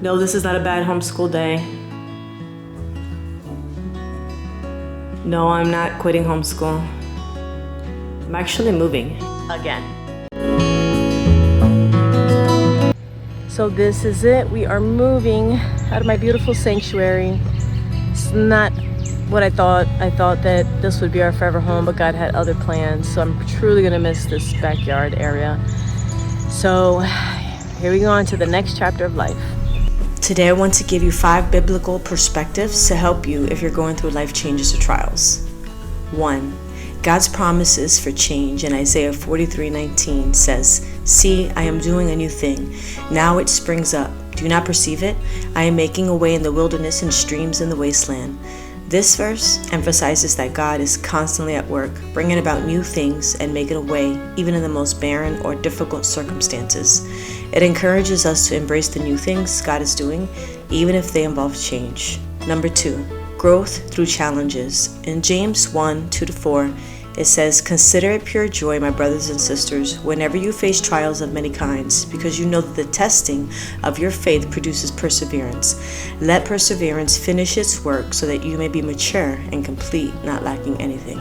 No, this is not a bad homeschool day. No, I'm not quitting homeschool. I'm actually moving again. So this is it. We are moving out of my beautiful sanctuary. It's not what I thought. I thought that this would be our forever home, but God had other plans. So I'm truly gonna miss this backyard area. So here we go on to the next chapter of life. Today I want to give you 5 biblical perspectives to help you if you're going through life changes or trials. 1. God's promises for change in Isaiah 43:19 says, "See, I am doing a new thing. Now it springs up. Do you not perceive it? I am making a way in the wilderness and streams in the wasteland." This verse emphasizes that God is constantly at work, bringing about new things and making a way, even in the most barren or difficult circumstances. It encourages us to embrace the new things God is doing, even if they involve change. Number 2, growth through challenges. In James 1:2-4, it says, "Consider it pure joy, my brothers and sisters, whenever you face trials of many kinds, because you know that the testing of your faith produces perseverance. Let perseverance finish its work so that you may be mature and complete, not lacking anything."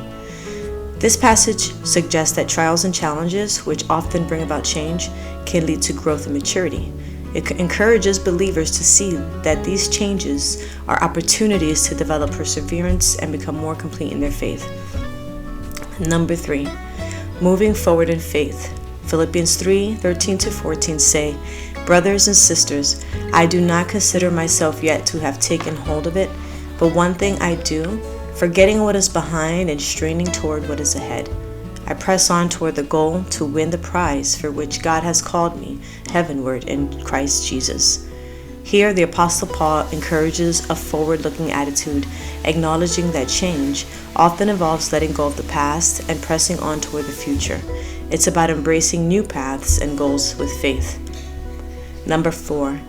This passage suggests that trials and challenges, which often bring about change, can lead to growth and maturity. It encourages believers to see that these changes are opportunities to develop perseverance and become more complete in their faith. Number 3, moving forward in faith. Philippians 3:13-14 say, "Brothers and sisters, I do not consider myself yet to have taken hold of it, but one thing I do, forgetting what is behind and straining toward what is ahead. I press on toward the goal to win the prize for which God has called me heavenward in Christ Jesus." Here, the Apostle Paul encourages a forward-looking attitude, acknowledging that change often involves letting go of the past and pressing on toward the future. It's about embracing new paths and goals with faith. Number 4,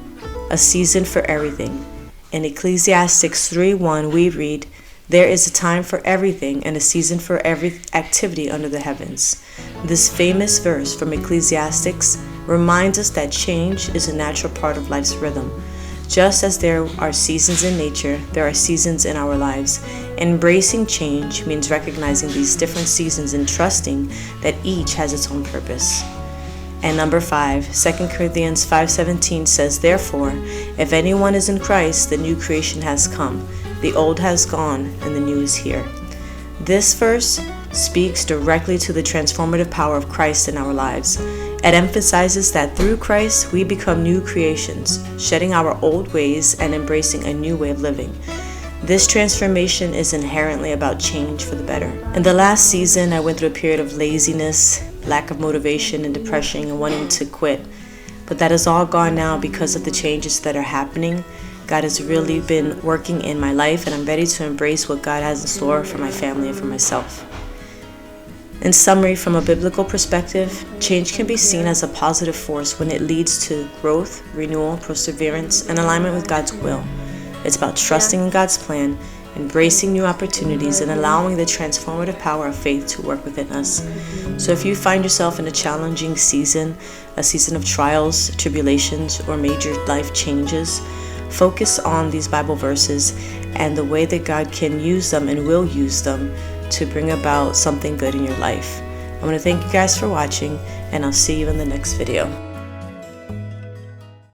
a season for everything. In Ecclesiastes 3:1, we read, "There is a time for everything and a season for every activity under the heavens." This famous verse from Ecclesiastes reminds us that change is a natural part of life's rhythm. Just as there are seasons in nature, there are seasons in our lives. Embracing change means recognizing these different seasons and trusting that each has its own purpose. And number 5, 2 Corinthians 5:17 says, "Therefore, if anyone is in Christ, the new creation has come. The old has gone and the new is here." This verse speaks directly to the transformative power of Christ in our lives. It emphasizes that through Christ we become new creations, shedding our old ways and embracing a new way of living. This transformation is inherently about change for the better. In the last season, I went through a period of laziness, lack of motivation, and depression and wanting to quit. But that is all gone now because of the changes that are happening. God has really been working in my life, and I'm ready to embrace what God has in store for my family and for myself. In summary, from a biblical perspective, change can be seen as a positive force when it leads to growth, renewal, perseverance, and alignment with God's will. It's about trusting in God's plan, embracing new opportunities, and allowing the transformative power of faith to work within us. So if you find yourself in a challenging season, a season of trials, tribulations, or major life changes, focus on these Bible verses and the way that God can use them and will use them to bring about something good in your life. I want to thank you guys for watching, and I'll see you in the next video.